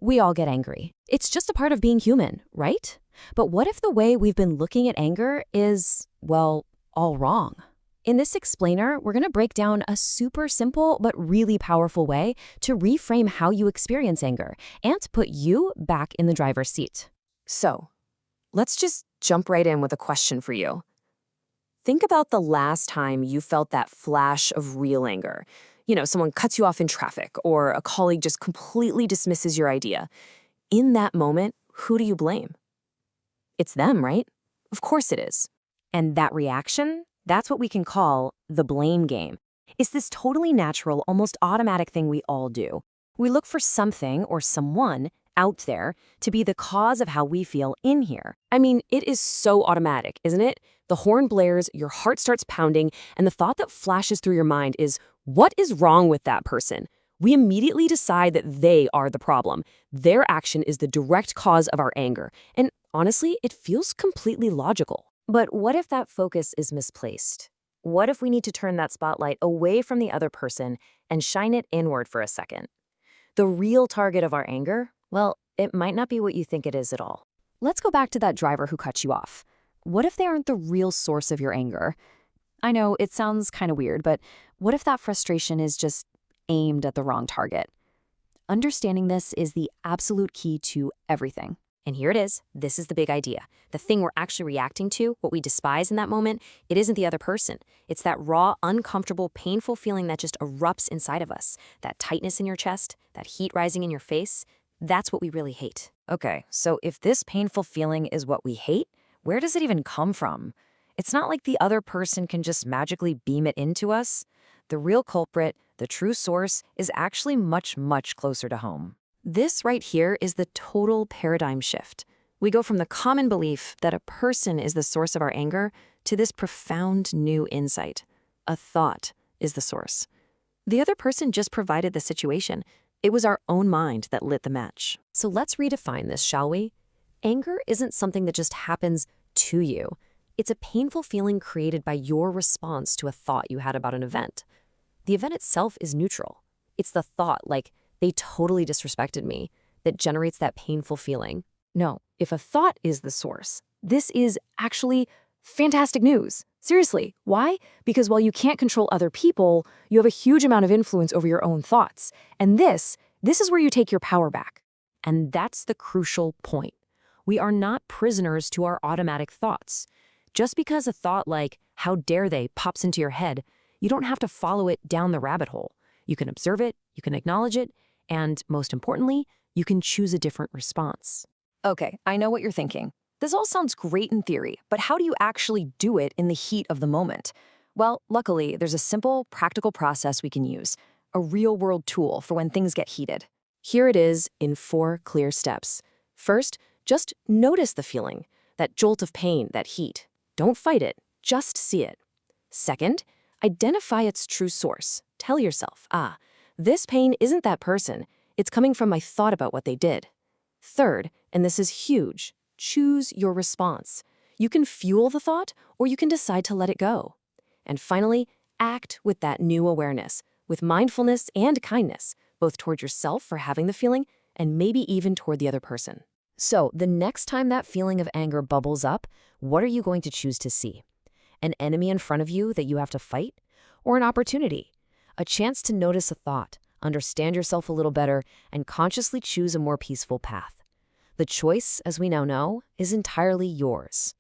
We all get angry. It's just a part of being human, right? But what if the way we've been looking at anger is, well, all wrong? In this explainer, we're going to break down a super simple but really powerful way to reframe how you experience anger and to put you back in the driver's seat. So, let's just jump right in with a question for you. Think about the last time you felt that flash of real anger. Someone cuts you off in traffic, or a colleague just completely dismisses your idea. In that moment, who do you blame? It's them, right? Of course it is. And that reaction, that's what we can call the blame game. It's this totally natural, almost automatic thing we all do. We look for something or someone out there to be the cause of how we feel in here. I mean, it is so automatic, isn't it? The horn blares, your heart starts pounding, and the thought that flashes through your mind is, what is wrong with that person? We immediately decide that they are the problem. Their action is the direct cause of our anger. And honestly, it feels completely logical. But what if that focus is misplaced? What if we need to turn that spotlight away from the other person and shine it inward for a second? The real target of our anger? Well, it might not be what you think it is at all. Let's go back to that driver who cut you off. What if they aren't the real source of your anger? I know it sounds kind of weird, but what if that frustration is just aimed at the wrong target? Understanding this is the absolute key to everything. And here it is. This is the big idea. The thing we're actually reacting to, what we despise in that moment, it isn't the other person. It's that raw, uncomfortable, painful feeling that just erupts inside of us. That tightness in your chest, that heat rising in your face, that's what we really hate. Okay, so if this painful feeling is what we hate, where does it even come from? It's not like the other person can just magically beam it into us. The real culprit, the true source, is actually much, much closer to home. This right here is the total paradigm shift. We go from the common belief that a person is the source of our anger to this profound new insight. A thought is the source. The other person just provided the situation. It was our own mind that lit the match. So let's redefine this, shall we? Anger isn't something that just happens to you. It's a painful feeling created by your response to a thought you had about an event. The event itself is neutral. It's the thought, like, they totally disrespected me, that generates that painful feeling. No, if a thought is the source, this is actually fantastic news. Seriously, why? Because while you can't control other people, you have a huge amount of influence over your own thoughts. And this is where you take your power back. And that's the crucial point. We are not prisoners to our automatic thoughts. Just because a thought like, how dare they, pops into your head, you don't have to follow it down the rabbit hole. You can observe it, you can acknowledge it, and most importantly, you can choose a different response. Okay, I know what you're thinking. This all sounds great in theory, but how do you actually do it in the heat of the moment? Well, luckily, there's a simple, practical process we can use, a real-world tool for when things get heated. Here it is in 4 clear steps. First, just notice the feeling, that jolt of pain, that heat. Don't fight it, just see it. Second, identify its true source. Tell yourself, this pain isn't that person. It's coming from my thought about what they did. Third, and this is huge, choose your response. You can fuel the thought, or you can decide to let it go. And finally, act with that new awareness, with mindfulness and kindness, both toward yourself for having the feeling, and maybe even toward the other person. So, the next time that feeling of anger bubbles up, what are you going to choose to see? An enemy in front of you that you have to fight? Or an opportunity? A chance to notice a thought, understand yourself a little better, and consciously choose a more peaceful path. The choice, as we now know, is entirely yours.